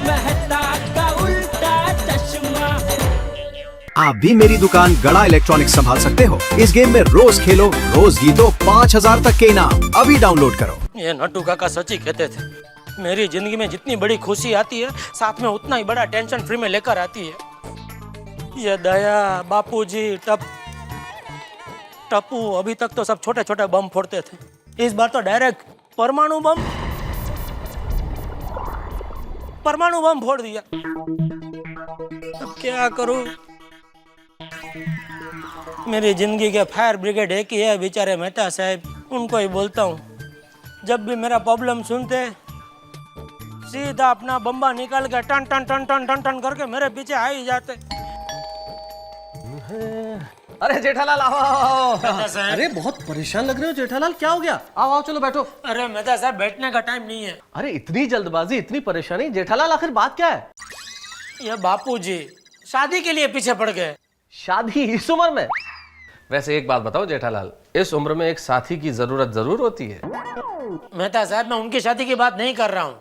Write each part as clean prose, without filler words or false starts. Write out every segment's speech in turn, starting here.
मेहता का उल्टा चश्मा। आप भी मेरी दुकान गड़ा इलेक्ट्रॉनिक्स संभाल सकते हो। इस गेम में रोज खेलो, रोज जीतो 5000 तक के इनाम। अभी डाउनलोड करो। ये नट्टू काका सच ही कहते थे, मेरी जिंदगी में जितनी बड़ी खुशी आती है साथ में उतना ही बड़ा टेंशन फ्री में लेकर आती है। ये दया, बापूजी, टप्पू अभी तक तो सब छोटे छोटे बम फोड़ते थे, इस बार तो डायरेक्ट परमाणु बम फोड़ दिया। अब क्या करूं? मेरी जिंदगी के फायर ब्रिगेड एक ही है, बेचारे मेहता साहब, उनको ही बोलता हूँ। जब भी मेरा प्रॉब्लम सुनते सीधा अपना बम्बा निकाल के टन टन टन टन टन टन करके मेरे पीछे आ ही जाते। अरे जेठालाल आओ आओ। मेहता साहब। अरे बहुत परेशान लग रहे हो जेठालाल, क्या हो गया? आओ आओ चलो बैठो। अरे मेहता साहब बैठने का टाइम नहीं है। अरे इतनी जल्दबाजी, इतनी परेशानी जेठालाल, आखिर बात क्या है? ये बापूजी शादी के लिए पीछे पड़ गए। शादी इस उम्र में? वैसे एक बात बताओ जेठालाल, इस उम्र में एक साथी की जरूरत जरूर होती है। मेहता साहब मैं उनकी शादी की बात नहीं कर रहा हूँ।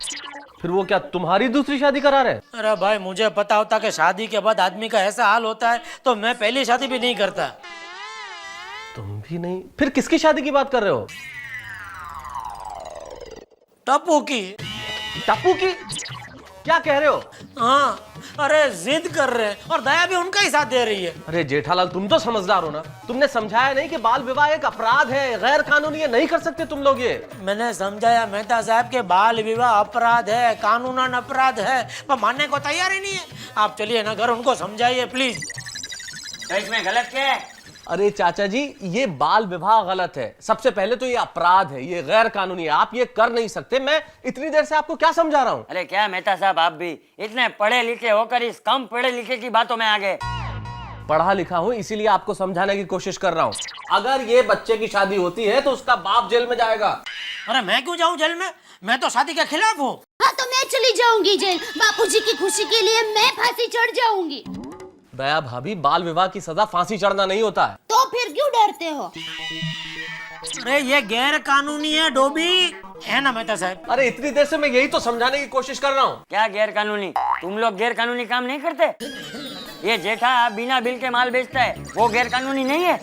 फिर वो क्या तुम्हारी दूसरी शादी करा रहे? अरे भाई मुझे पता होता कि शादी के बाद आदमी का ऐसा हाल होता है तो मैं पहली शादी भी नहीं करता। तुम भी नहीं? फिर किसकी शादी की बात कर रहे हो? टप्पू की। टप्पू की? क्या कह रहे हो? हाँ, अरे जिद कर रहे हैं और दया भी उनका ही साथ दे रही है। अरे जेठालाल तुम तो समझदार हो ना, तुमने समझाया नहीं कि बाल विवाह एक अपराध है, गैर कानूनी है, नहीं कर सकते तुम लोग ये। मैंने समझाया मेहता साहब के बाल विवाह अपराध है, कानूनन अपराध है, पर मानने को तैयार ही नहीं है। आप चलिए ना घर, उनको समझाइए प्लीज। तो इसमें गलत क्या है? अरे चाचा जी, ये बाल विवाह गलत है। सबसे पहले तो ये अपराध है, ये गैर कानूनी है, आप ये कर नहीं सकते। मैं इतनी देर से आपको क्या समझा रहा हूँ? अरे क्या मेहता साहब, आप भी इतने पढ़े लिखे होकर इस कम पढ़े लिखे की बातों में आ गए। पढ़ा लिखा हूँ इसीलिए आपको समझाने की कोशिश कर रहा हूँ। अगर ये बच्चे की शादी होती है तो उसका बाप जेल में जाएगा। अरे मैं क्यों जाऊं जेल में? मैं तो शादी के खिलाफ हूँ। हाँ तो मैं चली जाऊंगी जेल। बापूजी की खुशी के लिए मैं फांसी चढ़ जाऊंगी। दया भाभी, बाल विवाह की सजा फांसी चढ़ना नहीं होता है। तो फिर क्यों डरते हो? अरे ये गैर कानूनी है डोबी, है ना मेहता साहब? अरे इतनी देर से मैं यही तो समझाने की कोशिश कर रहा हूँ। क्या गैर कानूनी? तुम लोग गैर कानूनी काम नहीं करते? ये जेठा बिना बिल के माल बेचता है, वो गैर कानूनी नहीं है?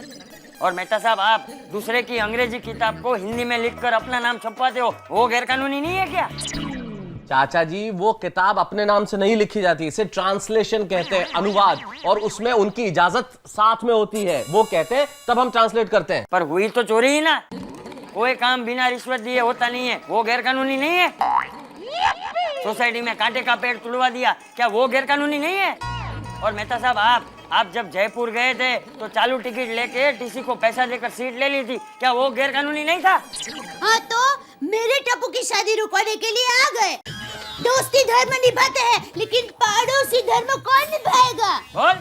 और मेहता साहब, आप दूसरे की अंग्रेजी किताब को हिंदी में लिखकर अपना नाम छपवाते हो, वो गैर कानूनी नहीं है क्या? चाचा जी, वो किताब अपने नाम से नहीं लिखी जाती, इसे ट्रांसलेशन कहते हैं, अनुवाद, और उसमें उनकी इजाजत साथ में होती है। वो कहते हैं तब हम ट्रांसलेट करते हैं। पर हुई तो चोरी ही ना। कोई काम बिना रिश्वत दिए होता नहीं है, वो गैर कानूनी नहीं है? सोसाइटी में कांटे का पेड़ तुड़वा दिया, क्या वो गैर कानूनी नहीं है? और मेहता साहब, आप जब जयपुर गए थे तो चालू टिकट लेके टीसी को पैसा देकर सीट ले ली थी, क्या वो गैर कानूनी नहीं था? हाँ तो मेरे टप्पू की शादी रुकवाने के लिए आ गए। दोस्ती धर्म निभाते हैं, लेकिन पड़ोसी धर्म कौन निभाएगा? बोल।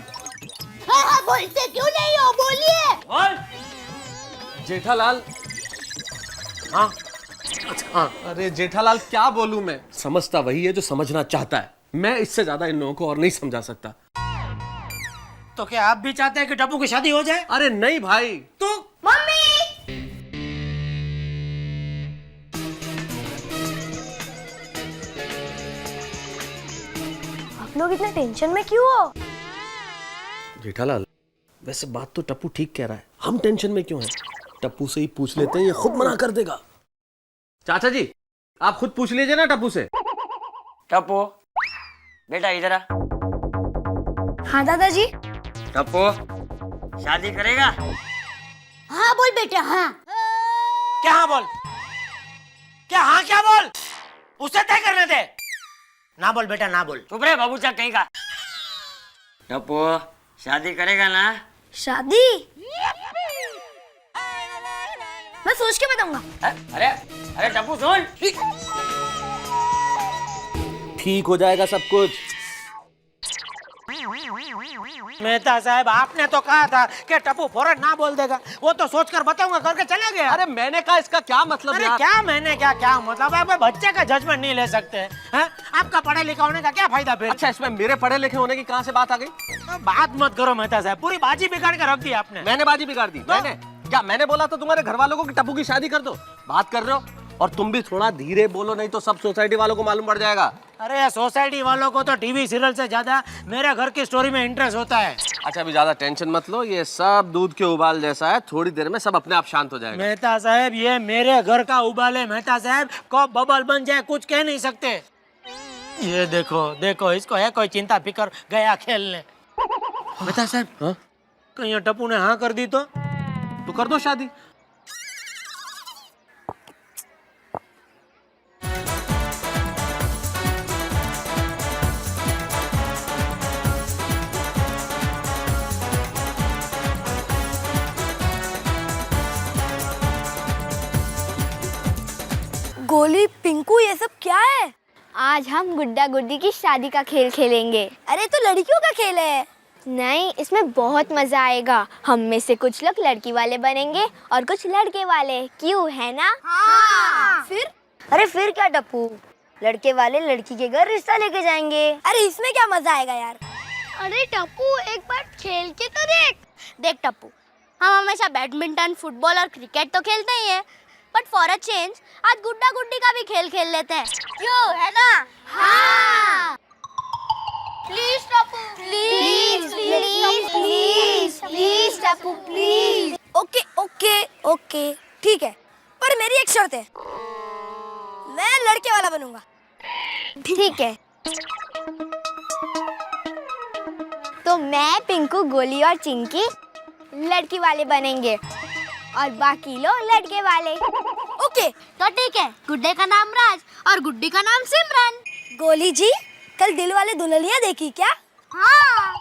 हाँ हाँ बोलते क्यों नहीं हो, बोलिए। बोल। जेठालाल। हाँ अच्छा, हाँ। अरे जेठालाल क्या बोलूं मैं? समझता वही है जो समझना चाहता है। मैं इससे ज्यादा इन लोगों को और नहीं समझा सकता। तो क्या आप भी चाहते हैं कि टप्पू की शादी हो जाए? अरे नहीं भाई। तो मम्मी, आप लोग इतने टेंशन में क्यों हो? जेठालाल, वैसे बात तो टप्पू ठीक कह रहा है, हम टेंशन में क्यों हैं? टप्पू से ही पूछ लेते हैं, ये खुद मना कर देगा। चाचा जी, आप खुद पूछ लीजिए ना टप्पू से। टप्पू बेटा इधर आ। हाँ दादाजी। टप्पू शादी करेगा? हाँ बोल बेटा, हाँ। क्या हाँ बोल? क्या हाँ क्या बोल? उसे तय करने दे। ना बोल बेटा, ना बोल। चुप रहे बाबूचा कहीं का। टप्पू शादी करेगा ना? शादी मैं सोच के बताऊंगा। अरे अरे टप्पू सुन। ठीक हो जाएगा सब कुछ। मेहता साहब, आपने तो कहा था कि टप्पू फौरन ना बोल देगा, वो तो सोचकर बताऊंगा करके चला गया। अरे मैंने कहा इसका क्या मतलब? अरे क्या मैंने क्या मतलब? आप बच्चे का जजमेंट नहीं ले सकते हैं? आपका पढ़े लिखा होने का क्या फायदा फिर? अच्छा, इसमें मेरे पढ़े लिखे होने की कहाँ से बात आ गई? बात मत करो मेहता साहब, पूरी बाजी बिगाड़ के रख दी आपने। मैंने बाजी बिगाड़ दी? मैंने बोला तो तुम्हारे घर वालों को कि टप्पू की शादी कर दो? बात कर रहे हो। और तुम भी थोड़ा धीरे बोलो, नहीं तो सब सोसाइटी वालों को मालूम पड़ जाएगा। अरे सोसाइटी वालों को तो टीवी सीरियल से ज्यादा मेरे घर की स्टोरी में इंटरेस्ट होता है। अच्छा अभी ज्यादा टेंशन मत लो, ये सब दूध के उबाल जैसा है, थोड़ी देर में सब अपने आप शांत हो जाएगा। मेहता साहब ये मेरे घर का उबाल है मेहता साहब, कब बबल बन जाए कुछ कह नहीं सकते। ये देखो देखो इसको है कोई चिंता फिकर, गया खेलने। मेहता साहब हाँ? कहीं टप्पू ने हाँ कर दी तो कर दो शादी। गोली पिंकू ये सब क्या है? आज हम गुड्डा गुड्डी की शादी का खेल खेलेंगे। अरे तो लड़कियों का खेल है। नहीं, इसमें बहुत मजा आएगा। हम में से कुछ लोग लड़की वाले बनेंगे और कुछ लड़के वाले, क्यों है ना? हाँ। फिर? अरे फिर क्या टप्पू, लड़के वाले लड़की के घर रिश्ता लेके जाएंगे। अरे इसमें क्या मजा आएगा यार। अरे टप्पू एक बार खेल के तो देख। देख टप्पू, हम हमेशा बैडमिंटन, फुटबॉल और क्रिकेट तो खेलते ही हैं, बट फॉर अ चेंज आज गुड्डा गुड्डी का भी खेल खेल लेते हैं, क्यों है ना? हाँ। Please Tappu, please please please please Tappu please. Okay okay okay ठीक है, पर मेरी एक शर्त है, मैं लड़के वाला बनूंगा। ठीक है, तो मैं, पिंकू, गोली और चिंकी लड़की वाले बनेंगे और बाकी लोग लड़के वाले। ओके तो ठीक है, गुड्डे का नाम राज और गुड्डी का नाम सिमरन। गोली जी कल दिल वाले दुल्हनिया देखी क्या? हाँ।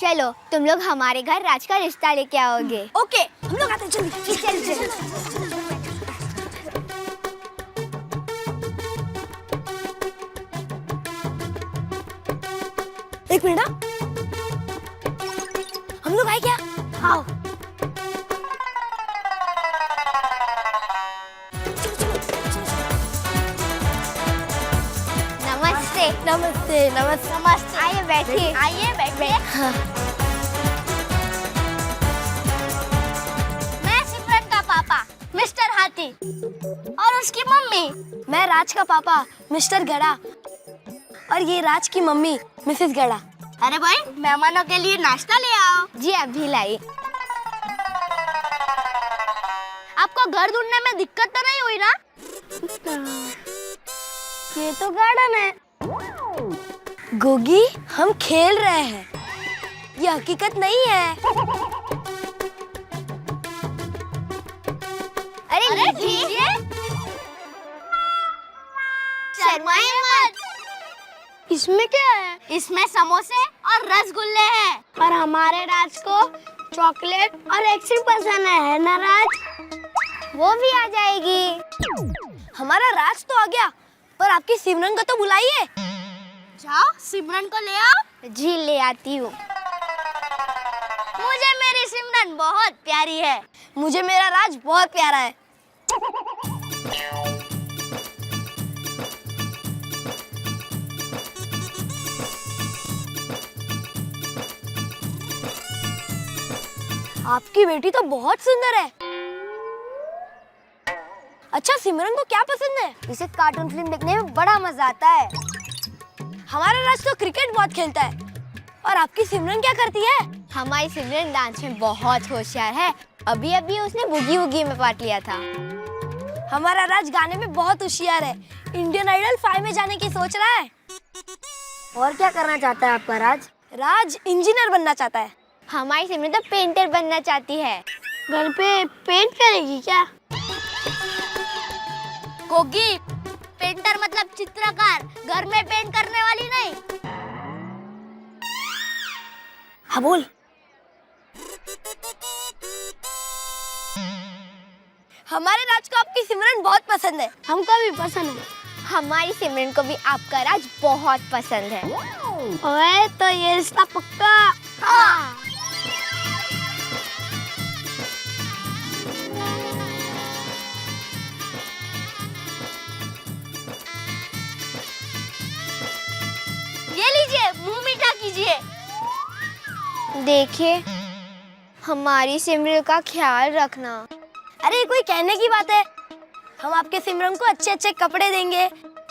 चलो तुम लोग हमारे घर राज का रिश्ता लेके आओगे। ओके हम लोग आते हैं, जल्दी चल। एक मिनट, हम लोग आए क्या? आओ। नमस्ते। नमस्ते। आइए बैठिए। हाँ। मैं सिमरन का पापा मिस्टर हाथी और उसकी मम्मी। मैं राज का पापा मिस्टर गड़ा और ये राज की मम्मी मिसेस गड़ा। अरे भाई मेहमानों के लिए नाश्ता ले आओ। जी अभी लाई। आपको घर ढूंढने में दिक्कत तो नहीं हुई ना? ये तो गार्डन है। गोगी हम खेल रहे हैं, ये हकीकत नहीं है। अरे लीजिए। शर्माइए मत। इसमें क्या है? इसमें समोसे और रसगुल्ले हैं और हमारे राज को चॉकलेट और आइसक्रीम पसंद है ना राज? वो भी आ जाएगी। हमारा राज तो आ गया, पर आपकी सिमरन को तो बुलाइए। जाओ सिमरन को ले आओ। जी ले आती हूँ। मुझे मेरी सिमरन बहुत प्यारी है। मुझे मेरा राज बहुत प्यारा है। आपकी बेटी तो बहुत सुंदर है। अच्छा सिमरन को क्या पसंद है? इसे कार्टून फिल्म देखने में बड़ा मजा आता है। हमारा राज तो क्रिकेट बहुत खेलता है। और आपकी सिमरन क्या करती है? हमारी सिमरन डांस में बहुत होशियार है। अभी अभी उसने बुगी वुगी में पार्ट लिया था। हमारा राज गाने में बहुत होशियार है। इंडियन आइडल 5 में जाने की सोच रहा है। और क्या करना चाहता है आपका राज? राज इंजीनियर बनना चाहता है। हमारी सिमरन तो पेंटर बनना चाहती है। घर पे पेंट करेगी क्या? गोगी पेंटर मतलब चित्रकार, घर में पेंट करने वाली नहीं। हाँ बोल। हमारे राज को आपकी सिमरन बहुत पसंद है। हमको भी पसंद है। हमारी सिमरन को भी आपका राज बहुत पसंद है। ओए तो ये रिश्ता पक्का। हाँ। ये लीजिए, मुंह मीठा कीजिए। देखिए हमारी सिमरन का ख्याल रखना। अरे कोई कहने की बात है। हम आपके सिमरन को अच्छे अच्छे कपड़े देंगे,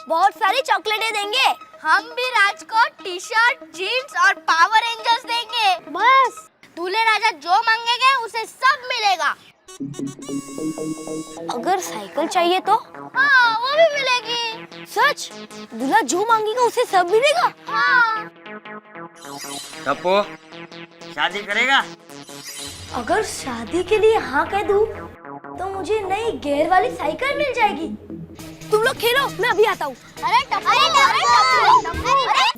बहुत सारी चॉकलेटें देंगे हम भी राज को टी शर्ट, जीन्स और पावर रेंजर्स देंगे। बस दूल्हे राजा जो मांगेंगे उसे सब मिलेगा। अगर साइकिल चाहिए तो? हाँ, वो भी मिलेगी। सच? दूल्हा जो मांगेगा उसे सब मिलेगा? हाँ। टप्पू शादी करेगा? अगर शादी के लिए हाँ कह दूं, तो मुझे नई गियर वाली साइकिल मिल जाएगी। तुम लोग खेलो, मैं अभी आता हूँ। अरे टप्पू,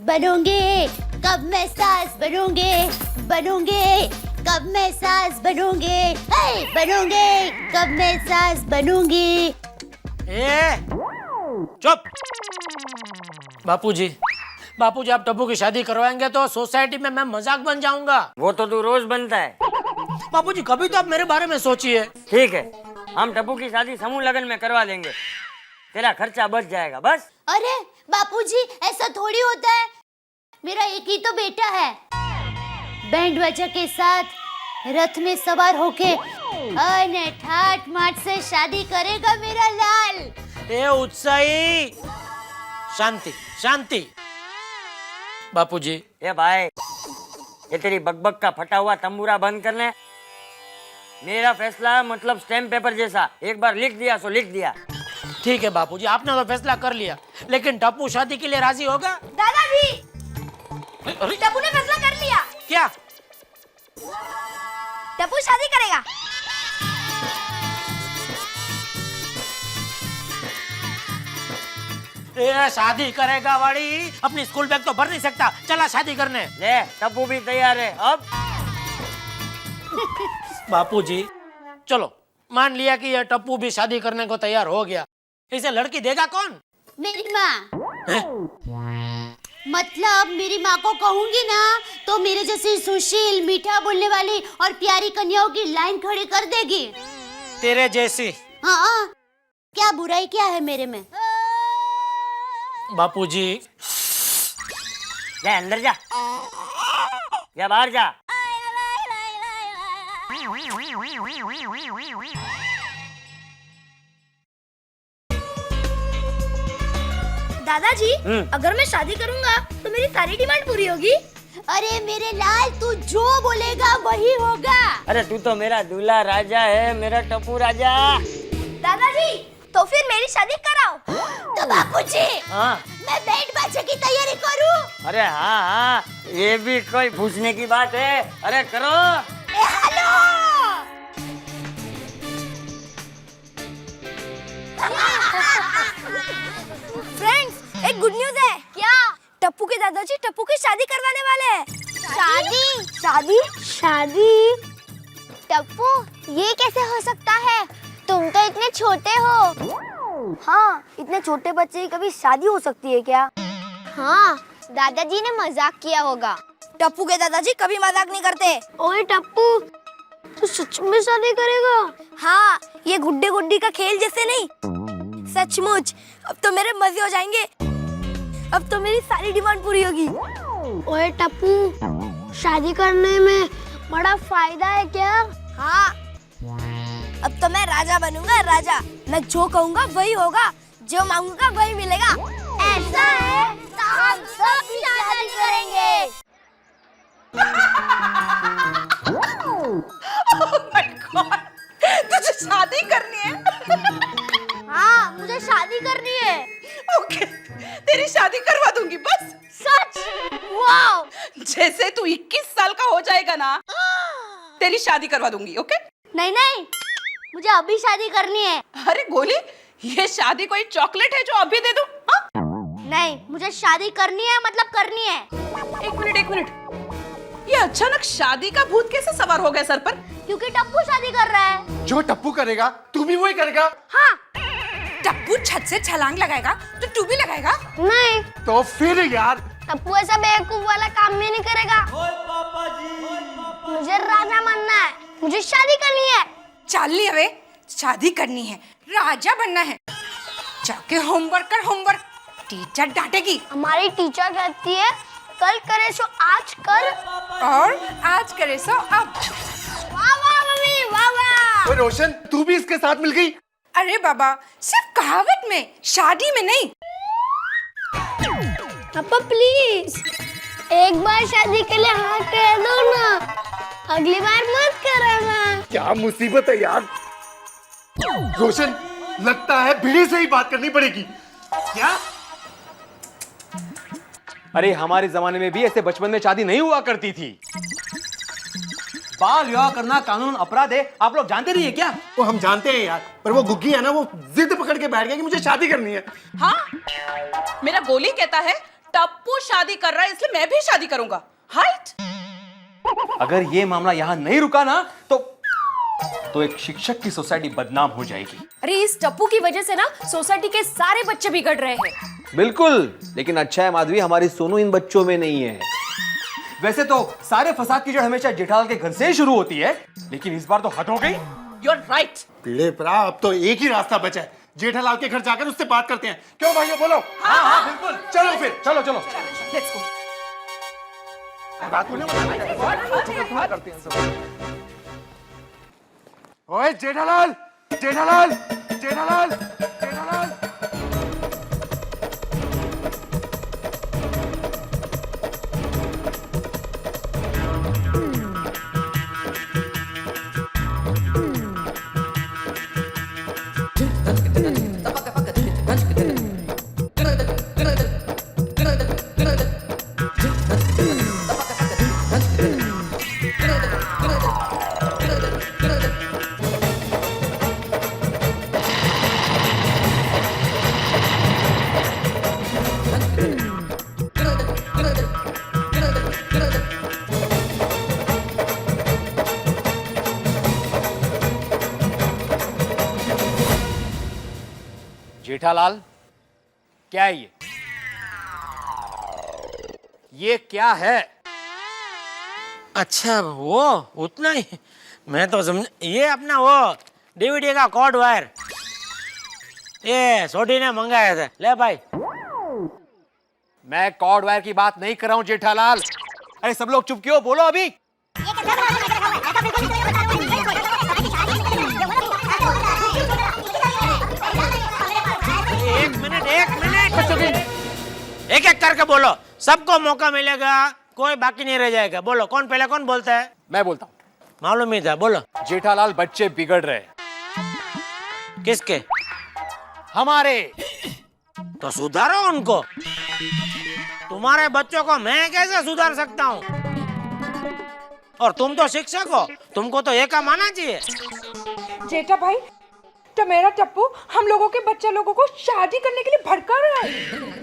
बनोगे कब मैं सास बनोगे, बनोगे कब मैं सास बनोगे, बनोगे कब मैं सास बनूंगी। ए, चुप। बापूजी, बापूजी आप टप्पू की शादी करवाएंगे तो सोसाइटी में मैं मजाक बन जाऊंगा। वो तो तू रोज बनता है। बापूजी कभी तो आप मेरे बारे में सोचिए। ठीक है, हम टप्पू की शादी समूह लगन में करवा देंगे, तेरा खर्चा बच जाएगा बस। अरे बापूजी ऐसा थोड़ी होता है, मेरा एक ही तो बेटा है। बैंड बाजा के साथ रथ में सवार होके ठाट माट से शादी करेगा मेरा लाल। ए उत्साही, शांति शांति। बापूजी ये भाई, ये तेरी बकबक का फटा हुआ तंबूरा बंद करने। मेरा फैसला मतलब स्टैम्प पेपर जैसा, एक बार लिख दिया सो लिख दिया। ठीक है बापूजी, आपने तो फैसला कर लिया, लेकिन टप्पू शादी के लिए राजी होगा? दादाजी, अरे टप्पू ने फैसला कर लिया। क्या? टप्पू शादी करेगा। ए, शादी करेगा वाली, अपनी स्कूल बैग तो भर नहीं सकता, चला शादी करने। ले टप्पू भी तैयार है अब। बापूजी चलो, मान लिया कि ये टप्पू भी शादी करने को तैयार हो गया, इसे लड़की देगा कौन? मेरी माँ। हैं? मतलब मेरी माँ को कहूंगी ना तो मेरे जैसी सुशील, मीठा बोलने वाली और प्यारी कन्याओं की लाइन खड़ी कर देगी। तेरे जैसी। हाँ, क्या बुराई क्या है मेरे में? बापूजी जा अंदर जा, या बाहर जा। दादाजी, अगर मैं शादी करूंगा तो मेरी सारी डिमांड पूरी होगी? अरे मेरे लाल, तू जो बोलेगा वही होगा। अरे तू तो मेरा दूल्हा राजा है, मेरा टप्पू राजा। दादाजी, तो फिर मेरी शादी कराओ। तो बापूजी, हाँ मैं बैंड बाजा की तैयारी करूं? अरे हाँ हाँ, ये भी कोई पूछने की बात है। अरे करो। हेलो। फ्रेंड्स, एक गुड न्यूज है। क्या? टप्पू के दादाजी टप्पू की शादी करवाने वाले हैं। शादी? शादी? शादी? टप्पू, ये कैसे हो सकता है? तुम तो इतने छोटे हो। हाँ, इतने छोटे बच्चे की कभी शादी हो सकती है क्या? हाँ, दादाजी ने मजाक किया होगा। टप्पू के दादाजी कभी मजाक नहीं करते। ओए टप्पू, तू सच में शादी करेगा? हाँ, ये गुड्डे गुड्डी का खेल जैसे नहीं, सचमुच। अब तो मेरे मजे हो जाएंगे, अब तो मेरी सारी डिमांड पूरी होगी। ओए टप्पू, शादी करने में बड़ा फायदा है क्या? हाँ, अब तो मैं राजा बनूंगा, राजा। मैं जो कहूँगा वही होगा, जो मांगूंगा वही मिलेगा। ऐसा है तो हम सब भी शादी करेंगे। तुझे शादी करनी है? हाँ, मुझे शादी करनी है। ओके, तेरी शादी करवा दूंगी बस। सच? वाओ! जैसे तू 21 साल का हो जाएगा ना, तेरी शादी करवा दूंगी। ओके? नहीं नहीं, मुझे अभी शादी करनी है। अरे गोली, ये शादी कोई चॉकलेट है जो अभी दे दूं? हाँ? नहीं, मुझे शादी करनी है, मतलब करनी है। एक मिनट, ये अचानक शादी का भूत कैसे सवार हो गया सर पर? क्योंकि टप्पू शादी कर रहा है। जो टप्पू करेगा तू भी वही करेगा। हाँ, टप्पू छत से छलांग लगाएगा तो तू भी लगाएगा? नहीं, तो फिर यार, टप्पू ऐसा बेवकूफ वाला काम भी नहीं करेगा। मुझे राजा बनना है, मुझे शादी करनी है। चल नहीं रे, शादी करनी है, राजा बनना है। जाके होमवर्क कर, होमवर्क। टीचर डांटेगी। हमारी टीचर कहती है कल करे सो आज कर, और आज करे सो अब। वाह वाह मम्मी, वाह वाह। रोशन तू भी इसके साथ मिल गई। अरे बाबा, सिर्फ कहावत में, शादी में नहीं। पापा प्लीज एक बार शादी के लिए हाँ कह दो ना, अगली बार मत कराना। क्या मुसीबत है यार। रोशन, लगता है भिड़ी से ही बात करनी पड़ेगी। क्या? अरे हमारे जमाने में भी ऐसे बचपन में शादी नहीं हुआ करती थी। बाल विवाह करना कानून अपराध है, आप लोग जानते नहीं है क्या? वो हम जानते हैं यार, पर वो गुग्गी है ना, वो जिद पकड़ के बैठ गया कि मुझे शादी करनी है। हाँ, मेरा गोली कहता है टप्पू शादी कर रहा है इसलिए मैं भी शादी करूंगा। हाइट। अगर ये मामला यहाँ नहीं रुका ना तो एक शिक्षक की सोसाइटी बदनाम हो जाएगी। अरे इस टप्पू की वजह से ना सोसाइटी के सारे बच्चे बिगड़ रहे हैं। बिल्कुल, लेकिन अच्छा है माधवी, हमारी सोनू इन बच्चों में नहीं है। वैसे तो सारे फसाद की जड़ हमेशा जेठालाल के घर से ही शुरू होती है, लेकिन इस बार तो हद हो गई। You are right. पीड़े परा, अब तो एक ही रास्ता बचा है, जेठालाल के घर जाकर उससे बात करते हैं। क्यों भाइयों, बोलो। हाँ हाँ बिल्कुल। चलो फिर, चलो लेट्स गो। ओए जेठालाल, जेठालाल, जेठालाल, जेठालाल। जेठालाल, क्या है ये क्या है? अच्छा वो उतना ही, मैं तो समझ, ये अपना वो डीवीडी का कॉर्ड वायर, ये सोडी ने मंगाया था। ले भाई। मैं कॉर्ड वायर की बात नहीं कर रहा हूं जेठालाल। अरे सब लोग चुप क्यों, बोलो अभी। एक एक करके बोलो, सबको मौका मिलेगा, कोई बाकी नहीं रह जाएगा। बोलो कौन पहले, कौन बोलता है? मैं बोलता हूँ। मालूम ही था, बोलो। जेठालाल, बच्चे बिगड़ रहे। किसके? हमारे। तो सुधारो उनको। तुम्हारे बच्चों को मैं कैसे सुधार सकता हूँ? और तुम तो शिक्षक हो, तुमको तो ये काम आना चाहिए। जेठा भाई, तो मेरा टप्पू हम लोगों के बच्चे लोगों को शादी करने के लिए भड़का रहा है।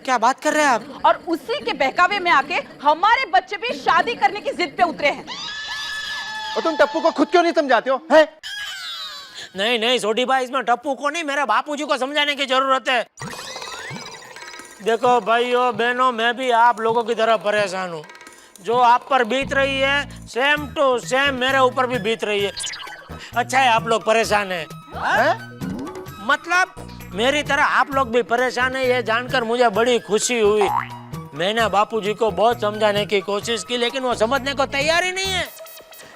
क्या बात कर रहे हैं आप? और उसी के बहकावे में आके हमारे बच्चे भी शादी करने की जिद पे उतरे हैं। और तुम टप्पू को खुद क्यों नहीं समझाते हो? है? नहीं नहीं सोडी भाई, इसमें टप्पू को नहीं, मेरे बापूजी को समझाने की जरूरत है। देखो भाइयों बहनों, मैं भी आप लोगों की तरह परेशान हूँ। जो आप पर बीत रही है सेम टू सेम मेरे ऊपर भी बीत रही है। अच्छा है आप लोग परेशान हैं। मतलब मेरी तरह आप लोग भी परेशान है, ये जानकर मुझे बड़ी खुशी हुई। मैंने बापूजी को बहुत समझाने की कोशिश की, लेकिन वो समझने को तैयार ही नहीं है।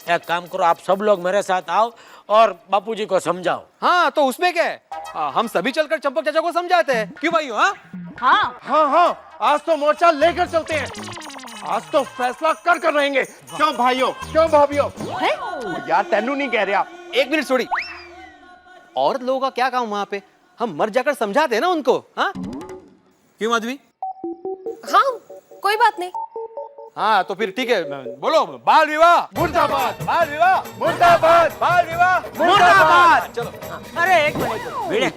एक काम करो, आप सब लोग मेरे साथ आओ और बापूजी को समझाओ। हाँ तो उसमें क्या है, हम सभी चलकर चंपक चाचा को समझाते हैं। क्यों भाइयों? हाँ हाँ हाँ, आज तो मोर्चा लेकर चलते हैं। आज तो फैसला कर कर रहेंगे। क्यों भाइयों, क्यों भाभियों? यार तेनू नहीं कह रहे आप। एक मिनट छोड़ी, औरत लोगों का क्या काम वहां पे? हम मर जाकर समझाते हैं ना उनको। हाँ क्यों माधवी? हाँ कोई बात नहीं। हाँ तो फिर ठीक है, बोलो बाल विवाह मुर्दाबाद, बाल विवाह मुर्दाबाद, बाल विवाह मुर्दाबाद। चलो। अरे एक मिनट भिड़े,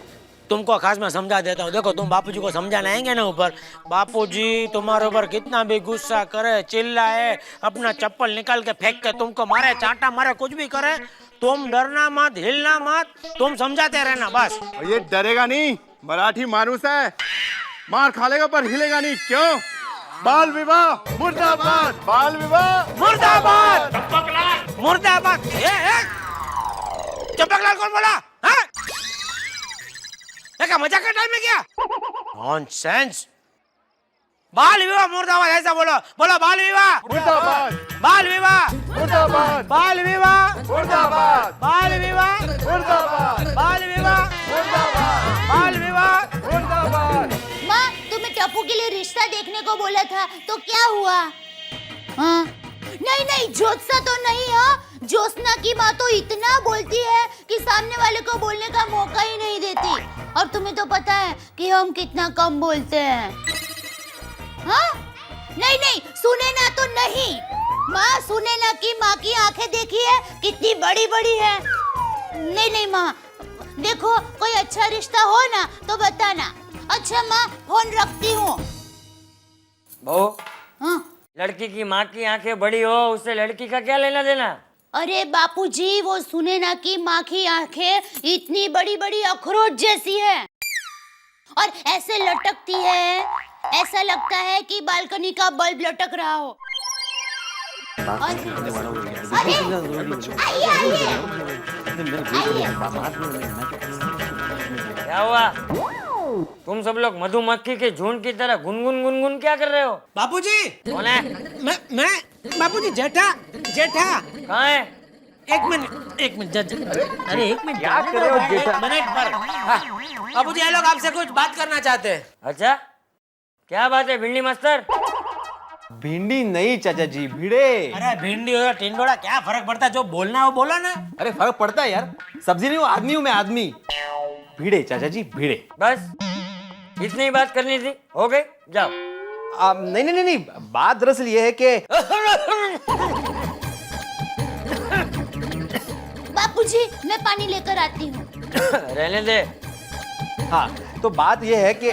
तुमको खास मैं समझा देता हूँ। देखो तुम बापूजी को समझाने आएंगे ना ऊपर, बापूजी तुम्हारे ऊपर कितना भी गुस्सा करे, चिल्लाए, अपना चप्पल निकाल के फेंक के तुमको मारे, चाटा मारे, कुछ भी करे, तुम डरना मत, हिलना मत, तुम समझाते रहना बस। ये डरेगा नहीं, मराठी मानुस है, मार खा लेगा पर हिलेगा नहीं। क्यों? बाल विवाह मुर्दाबाद, बाल विवाह मुर्दाबाद, मुर्दाबाद। चंपकलाल कौन बोला? हाँ? क्या मजाक का टाइम है क्या? नॉनसेंस। बाल विवाह मुर्दाबाद ऐसा बोलो, बोलो बाल विवाह मुर्दाबाद, बाल विवाह मुर्दाबाद, बाल विवाह मुर्दाबाद, बाल विवाह मुर्दाबाद, बाल विवाह मुर्दाबाद, बाल विवाह मुर्दाबाद। माँ तुम्हें टप्पू के लिए रिश्ता देखने को बोला था, तो क्या हुआ? हाँ? नहीं नहीं, ज्योत्सना तो नहीं। हाँ, ज्योत्सना की माँ तो इतना बोलती है कि सामने वाले को बोलने का मौका ही नहीं देती। और तुम्हें तो पता है कि हम कितना कम बोलते हैं। हाँ? नहीं नहीं, सुने ना तो नहीं। माँ सुने ना की माँ की आंखें देखी है कितनी बड़ी बड़ी है। नहीं नहीं माँ, देखो कोई अच्छा रिश्ता हो ना तो बताना। अच्छा माँ, फोन रखती हूँ। बहू, हाँ? लड़की की माँ की आंखें बड़ी हो, उससे लड़की का क्या लेना देना? अरे बापूजी, वो सुने ना कि माँ की आंखें इतनी बड़ी बड़ी अखरोट जैसी है और ऐसे लटकती है, ऐसा लगता है कि बालकनी का बल्ब लटक रहा हो। क्या हुआ? तुम सब लोग मधुमक्खी के झुंड की तरह गुनगुन गुनगुन क्या कर रहे हो? बापूजी, कौन है? मैं बापूजी, जेठा जेठा। कहाँ है? एक मिनट जज। अरे एक मिनट, क्या कर रहे हो जेठा? एक मिनट पर। हाँ, बापूजी ये लोग आपसे कुछ बात करना चाहते हैं। अच्छा, क्या बात है भिंडी मास्टर? भिंडी नहीं चाचा जी, भिड़े। अरे भिंडी हो या टिंडोड़ा, क्या फर्क पड़ता है? जो बोलना है वो बोलो ना। अरे फर्क पड़ता है यार, सब्जी नहीं हूँ, आदमी हूँ मैं, आदमी। भिड़े चाचा जी, भिड़े। बस इतनी ही बात करनी थी, हो गई, जाओ। नहीं नहीं नहीं नहीं, बात दरअसल ये है कि बापूजी, मैं पानी लेकर आती हूँ। रहने दे। हाँ, तो बात ये है कि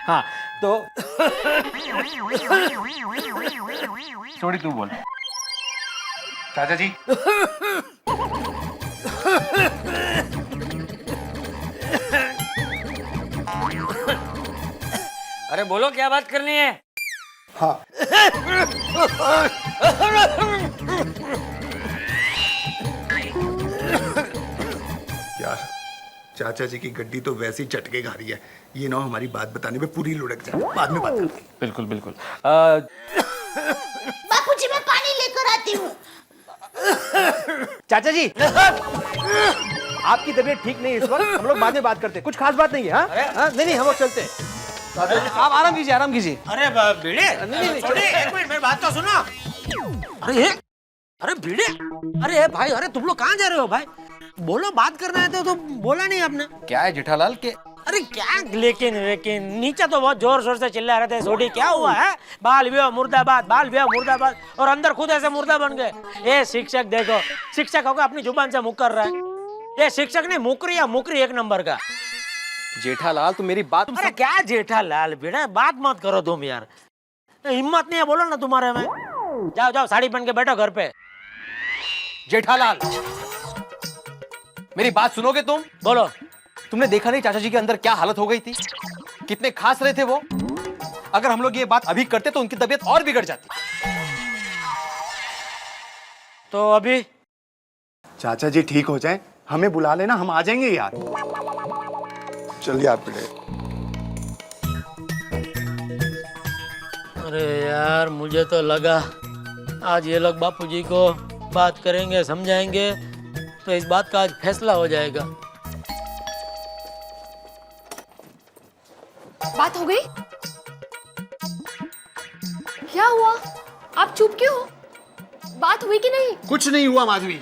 हाँ तो छोड़ी तू बोल। चाचा जी, अरे बोलो, क्या बात करनी है? हाँ, यार चाचा जी की गड्डी तो वैसे ही चटके खा रही है, ये ना हमारी बात बताने में पूरी लुढ़क जाए। बाद में बात करते हैं। बिल्कुल बिल्कुल। बापूजी, मैं पानी लेकर आती हूँ। चाचा जी, आपकी तबीयत ठीक नहीं है इस वक्त, हम लोग बाद में बात करते हैं, कुछ खास बात नहीं है। हाँ? हाँ? नहीं नहीं, हम लोग चलते हैं। आप आराम कीजिए, आराम कीजिए। अरे भिड़े, छोड़िए, एक मिनट मेरी बात तो सुनो। अरे भिड़े, अरे भाई, अरे तुम लोग कहाँ जा रहे हो भाई? बोलो, बात करना है तो बोला नहीं आपने। क्या है जेठालाल के? अरे क्या लेकिन नीचे तो बहुत जोर शोर से चिल्ला रहे थे। सोडी, क्या हुआ है? बाल विवाह मुर्दाबाद, बाल विवाह मुर्दाबाद, और अंदर खुद ऐसे मुर्दा बन गए। ये शिक्षक देखो, शिक्षक होकर अपनी जुबान से मुकर रहा है। ये शिक्षक नहीं, मुकरी या मुकरी एक नंबर का। जेठालाल, तो मेरी बात। अरे क्या जेठालाल, बेटा बात मत करो तुम यार, हिम्मत नहीं है बोलो ना तुम्हारे में। जाओ जाओ, साड़ी पहन के बैठो घर पे। जेठालाल, मेरी बात सुनोगे तुम? बोलो। तुमने देखा नहीं चाचा जी के अंदर क्या हालत हो गई थी? कितने खास रहे थे वो। अगर हम लोग ये बात अभी करते तो उनकी तबीयत और बिगड़ जाती। तो अभी चाचा जी ठीक हो जाए, हमें बुला लेना, हम आ जाएंगे यार। चल यार बेटे। अरे यार, मुझे तो लगा आज ये लोग बापूजी को बात करेंगे, समझाएंगे, तो इस बात का आज फैसला हो जाएगा। बात हो गई? क्या हुआ? आप चुप क्यों हो? बात हुई कि नहीं? कुछ नहीं हुआ माधवी,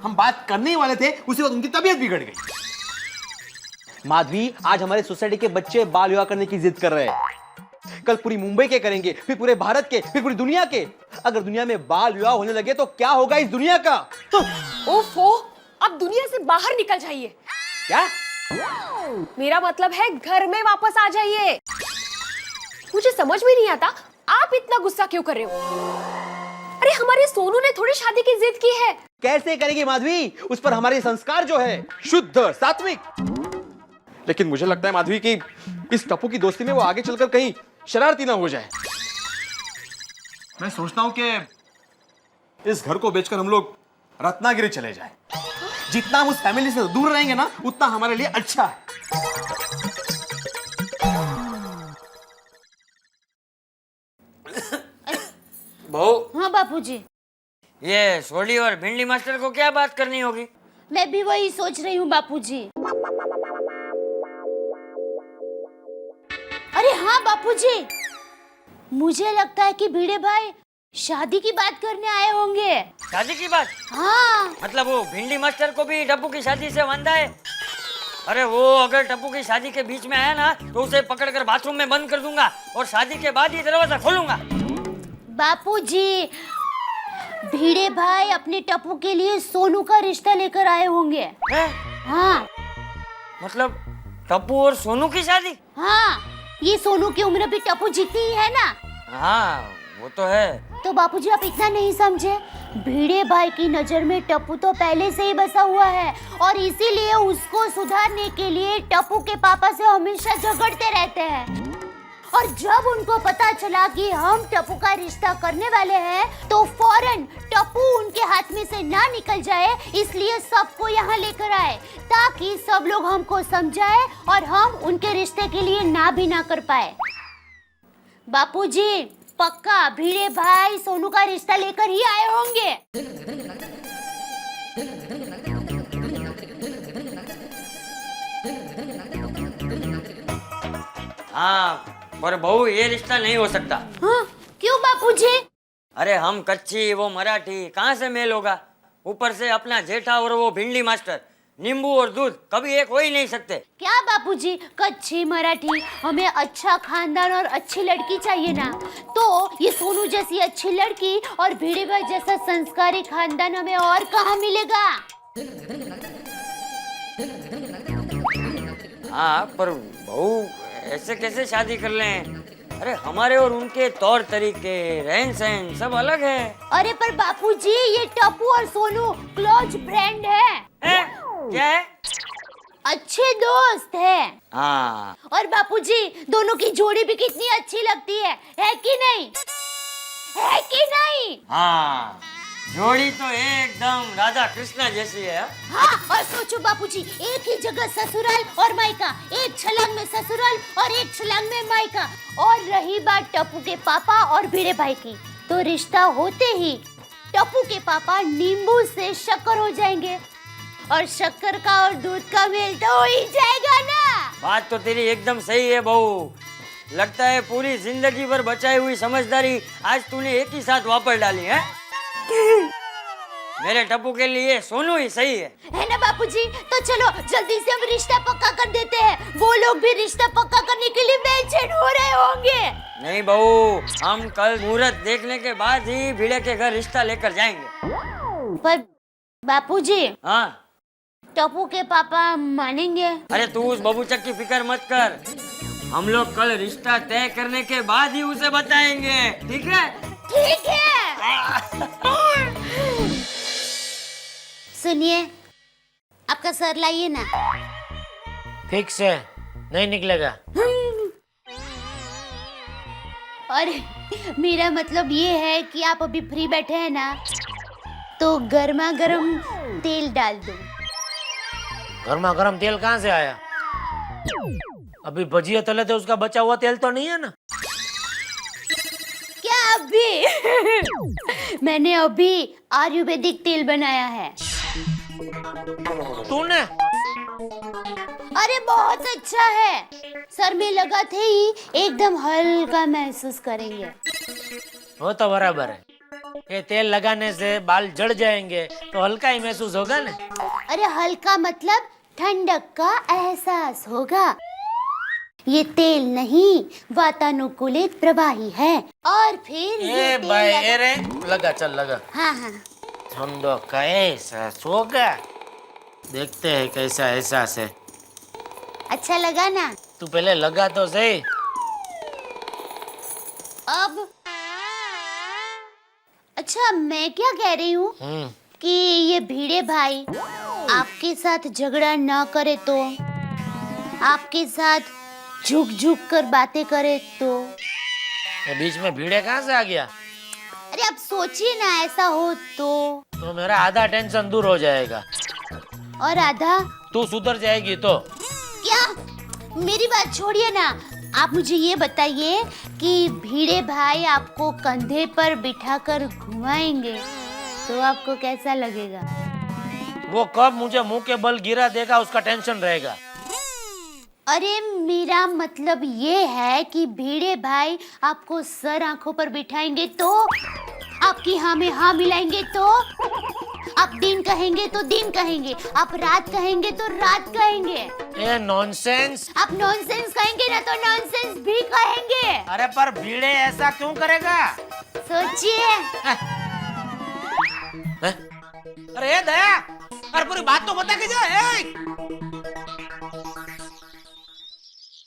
हम बात करने ही वाले थे, उसी वक्त उनकी तबीयत बिगड़ गई। माधवी, आज हमारे सोसाइटी के बच्चे बाल विवाह करने की जिद कर रहे हैं। कल पूरी मुंबई के करेंगे, फिर पूरे भारत के, फिर पूरी दुनिया के। अगर दुनिया में बाल विवाह होने लगे तो क्या होगा इस दुनिया का? ओफो, आप दुनिया से बाहर निकल जाइए। क्या? मेरा मतलब है घर में वापस आ जाइए। मुझे समझ में नहीं आता आप इतना गुस्सा क्यों कर रहे हो? अरे हमारे सोनू ने थोड़ी शादी की जिद की है। कैसे करेगी माधवी? उस पर हमारे संस्कार जो है शुद्ध सात्विक। लेकिन मुझे लगता है माधवी कि इस टप्पू की दोस्ती में वो आगे चलकर कहीं शरारती ना हो जाए। मैं सोचता हूं कि इस घर को बेचकर हम लोग रत्नागिरी चले जाएं। जितना हम उस फैमिली से दूर रहेंगे ना, उतना हमारे लिए अच्छा है। बहू। हाँ बापूजी। ये सोडी और भिंडी मास्टर को क्या बात करनी होगी? मैं भी वही सोच रही हूँ बापूजी। हाँ बापूजी, मुझे लगता है कि भिड़े भाई शादी की बात करने आए होंगे। शादी की बात? हाँ। मतलब वो भिंडी मास्टर को भी टप्पू की शादी से वांदा है? अरे वो अगर टप्पू की शादी के बीच में आया ना तो उसे पकड़कर बाथरूम में बंद कर दूंगा और शादी के बाद ही दरवाजा खोलूंगा। बापूजी, भिड़े भाई अपने टप्पू के लिए सोनू का रिश्ता लेकर आए होंगे। है? हाँ। मतलब टप्पू और सोनू की शादी? हाँ, ये सोनू की उम्र भी टप्पू जितनी ही है ना। हाँ वो तो है। तो बापूजी आप इतना नहीं समझे, भिड़े भाई की नजर में टप्पू तो पहले से ही बसा हुआ है और इसीलिए उसको सुधारने के लिए टप्पू के पापा से हमेशा झगड़ते रहते हैं। और जब उनको पता चला कि हम टप्पू का रिश्ता करने वाले हैं तो फौरन टप्पू उनके हाथ में से ना निकल जाए, इसलिए सबको यहाँ लेकर आए ताकि सब लोग हमको समझाए और हम उनके रिश्ते के लिए ना भी ना कर पाए। बापूजी, पक्का भिड़े भाई सोनू का रिश्ता लेकर ही आए होंगे। हाँ पर बहू ये रिश्ता नहीं हो सकता। हाँ, क्यों बापूजी? अरे हम कच्ची वो मराठी, कहाँ से मेल होगा? ऊपर से अपना जेठा और वो भिंडी मास्टर, नींबू और दूध कभी एक हो ही नहीं सकते। क्या बापूजी, कच्ची मराठी, हमें अच्छा खानदान और अच्छी लड़की चाहिए ना। तो ये सोनू जैसी अच्छी लड़की और भिड़े भाई जैसा संस्कारी खानदान हमें और कहाँ मिलेगा? हाँ पर बहू ऐसे कैसे शादी कर लें? अरे हमारे और उनके तौर तरीके, रहन सहन सब अलग है। अरे पर बापूजी, ये टप्पू और सोनू क्लोज फ्रेंड है। क्या है? अच्छे दोस्त है। हाँ। और बापूजी, दोनों की जोड़ी भी कितनी अच्छी लगती है कि नहीं? है कि नहीं? हाँ जोड़ी तो एकदम राधा कृष्णा जैसी है। हाँ, और सोचो बापूजी, एक ही जगह ससुराल और मायका, एक छलांग में ससुराल और एक छलांग में मायका। और रही बात टप्पू के पापा और भिड़े भाई की, तो रिश्ता होते ही टप्पू के पापा नींबू से शक्कर हो जाएंगे और शक्कर का और दूध का मेल तो हो ही जाएगा ना। बात तो तेरी एकदम सही है बहू। लगता है पूरी जिंदगी भर बचाई हुई समझदारी आज तूने एक ही साथ वापस डाली है। मेरे टप्पू के लिए सोनू ही सही है ना बापूजी? तो चलो जल्दी से हम रिश्ता पक्का कर देते हैं। वो लोग भी रिश्ता पक्का करने के लिए बेचैन हो रहे होंगे। नहीं बहू, हम कल मुहूर्त देखने के बाद ही भिड़े के घर रिश्ता लेकर जाएंगे। पर बापूजी, हाँ टप्पू के पापा मानेंगे? अरे तू उस बबूचक की फिक्र मत कर, हम लोग कल रिश्ता तय करने के बाद ही उसे बताएंगे, ठीक है? ठीक है। सुनिए, आपका सर लाइए ना। फिक्स है, नहीं निकलेगा। अरे मेरा मतलब ये है कि आप अभी फ्री बैठे हैं ना, तो गर्मा गर्म तेल डाल दो। गर्मा गर्म तेल कहाँ से आया? अभी भजिया तले थे, उसका बचा हुआ तेल तो नहीं है ना? क्या अभी? मैंने अभी आयुर्वेदिक तेल बनाया है। तूने? अरे बहुत अच्छा है, सर में लगाते ही एकदम हल्का महसूस करेंगे। वो तो बराबर है, ये तेल लगाने से बाल जड़ जाएंगे तो हल्का ही महसूस होगा ना। अरे हल्का मतलब ठंडक का एहसास होगा। ये तेल नहीं, वातानुकूलित प्रवाही है। और फिर ये तेल भाई रे लगा, चल लगा। हाँ हाँ, ठंडो का एहसास होगा, देखते हैं कैसा एहसास है। अच्छा लगा ना? तू पहले लगा तो सही। अब अच्छा, मैं क्या कह रही हूँ कि ये भिड़े भाई आपके साथ झगड़ा ना करे तो, आपके साथ झुक झुक कर बातें करे तो। बीच में भिड़े कहाँ से आ गया? अरे आप सोचिए ना, ऐसा हो तो मेरा आधा टेंशन दूर हो जाएगा। और आधा? तू सुधर जाएगी तो। क्या? मेरी बात छोड़िए ना, आप मुझे ये बताइए कि भिड़े भाई आपको कंधे पर बिठाकर घुमाएंगे तो आपको कैसा लगेगा? वो कब मुझे मुंह के बल गिरा देगा उसका टेंशन रहेगा। अरे मेरा मतलब ये है कि भिड़े भाई आपको सर आंखों पर बिठाएंगे तो, आपकी हाँ में हाँ मिलाएंगे तो, आप दिन कहेंगे तो दिन कहेंगे, आप रात कहेंगे तो रात कहेंगे। ये नॉनसेंस। आप नॉनसेंस कहेंगे ना तो नॉनसेंस भी कहेंगे। अरे पर भिड़े ऐसा क्यों करेगा? सोचिए। अरे दया, अरे पूरी बात तो बता के जा।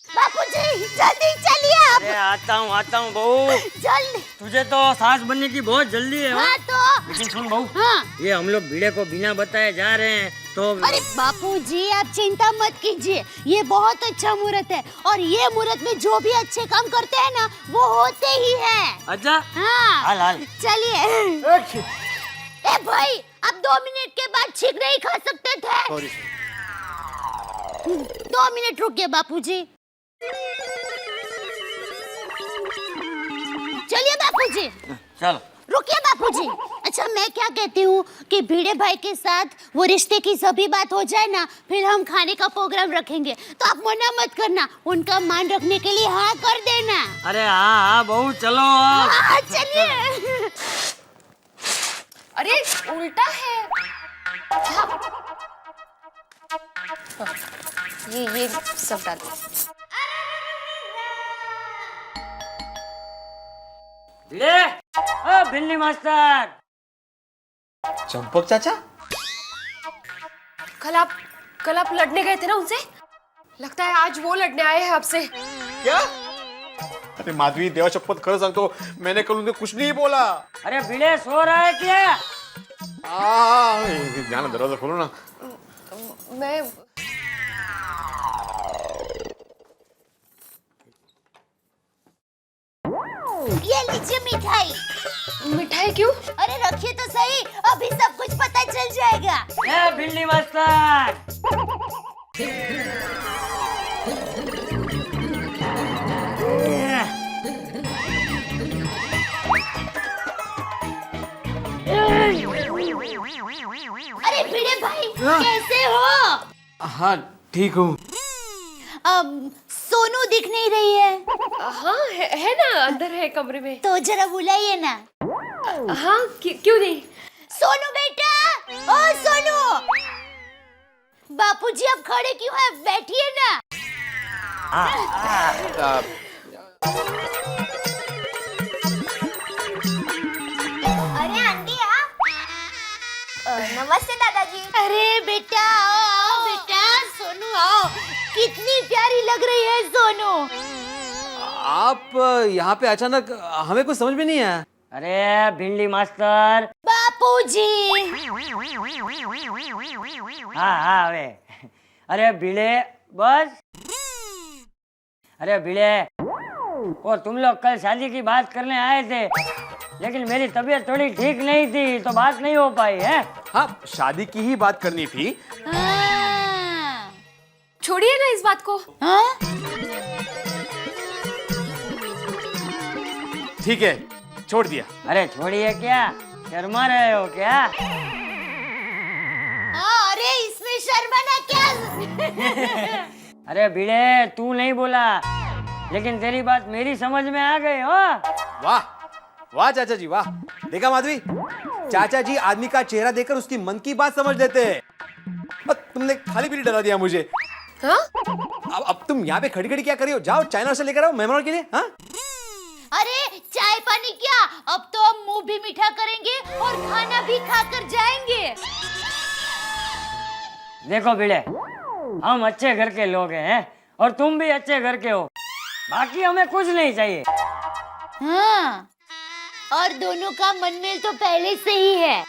बापूजी जल्दी चलिए आप। अरे आता हूँ बहू। जल्दी। तुझे तो सास बनने की बहुत जल्दी है। हाँ तो। लेकिन सुन बहू, हाँ। ये हम लोग भिड़े को बिना बताए जा रहे हैं तो। अरे बापूजी आप चिंता मत कीजिए, ये बहुत अच्छा मुहूर्त है और ये मुहूर्त में जो भी अच्छे काम करते हैं ना वो होते ही हैं। अच्छा। हाँ। हाल। चलिए। ए भाई, अब 2 मिनट के बाद छींक नहीं खा सकते थे। 2 मिनट रुकिए बापूजी। चलिए बापूजी। चलो। रुकिए बापूजी। अच्छा मैं क्या कहती हूँ कि भिड़े भाई के साथ वो रिश्ते की सभी बात हो जाए ना, फिर हम खाने का प्रोग्राम रखेंगे तो आप मना मत करना, उनका मान रखने के लिए हाँ कर देना। अरे हाँ बहू चलो। हाँ चलिए। अरे उल्टा है। ये सब डाल दो। भिंडी मास्टर। चंपक चाचा, कल आप लड़ने गए थे ना उनसे, लगता है आज वो लड़ने आए हैं आपसे। क्या? अरे माधवी देवा शपथ खरं सांगतो, मैंने कल उन्हें कुछ नहीं बोला। अरे भिड़े सो रहा है क्या? ध्यान, दरवाजा खोलो ना। मैं ये लीजिए मिठाई। मिठाई क्यों? अरे रखिए तो सही, अभी सब कुछ पता चल जाएगा। भिंडी मास्टर। अरे भिड़े भाई कैसे हो? हाँ ठीक हूँ। सोनू दिख नहीं रही है। हाँ है ना, अंदर है कमरे में। तो जरा बुलाइए ना। हाँ क्यों नहीं? सोनू बेटा, ओ सोनू। बापूजी अब खड़े क्यों हैं? बैठिए ना। अरे आंटी नमस्ते दादाजी। अरे बेटा आओ बेटा, सोनू आओ। कितनी प्यारी लग रही है सोनू। आप यहाँ पे अचानक, हमें कुछ समझ में नहीं आया। अरे भिंडी मास्टर। बापूजी। हाँ वे। अरे भिड़े बस। अरे भिड़े, और तुम लोग कल शादी की बात करने आए थे, लेकिन मेरी तबीयत थोड़ी ठीक नहीं थी तो बात नहीं हो पाई है। हाँ शादी की ही बात करनी थी। छोड़िए ना इस बात को। हाँ? ठीक है, छोड़ दिया। अरे छोड़िए क्या, शर्मा रहे हो क्या? अरे इसमें शर्माना क्या? अरे भिड़े तू नहीं बोला, लेकिन तेरी बात मेरी समझ में आ गई हो। वाह वाह चाचा जी वाह। देखा माधवी, चाचा जी आदमी का चेहरा देखकर उसकी मन की बात समझ लेते हैं। तुमने खाली पीली डरा दिया मुझे। हाँ? अब तुम यहाँ पे खड़ी खड़ी क्या कर रही हो? जाओ चाइना से लेकर आओ मेहमानों के लिए। हाँ? अरे चाय पानी क्या, अब तो हम मुंह भी मीठा करेंगे और खाना भी खाकर जाएंगे। देखो भिड़े, हम अच्छे घर के लोग हैं और तुम भी अच्छे घर के हो, बाकी हमें कुछ नहीं चाहिए। हाँ, और दोनों का मनमेल तो पहले से ही है।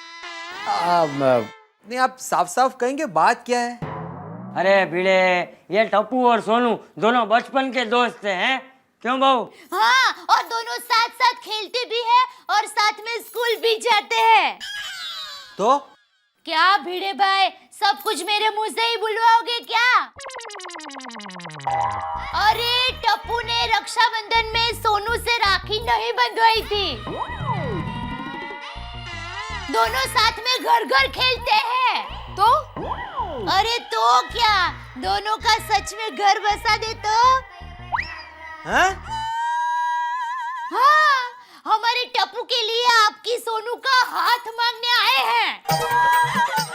नहीं आप साफ साफ कहेंगे बात क्या है? अरे भिड़े, ये टप्पू और सोनू दोनों बचपन के दोस्त हैं, क्यों बहू? हाँ, और दोनों साथ साथ खेलते भी हैं और साथ में स्कूल भी जाते हैं। तो क्या भिड़े भाई, सब कुछ मेरे मुंह से ही बुलवाओगे क्या? अरे टप्पू ने रक्षाबंधन में सोनू से राखी नहीं बंधवाई थी। दोनों साथ में घर घर खेलते हैं। तो अरे तो क्या, दोनों का सच में घर बसा दे तो। हैं? हाँ, हमारे टप्पू के लिए आपकी सोनू का हाथ मांगने आए हैं।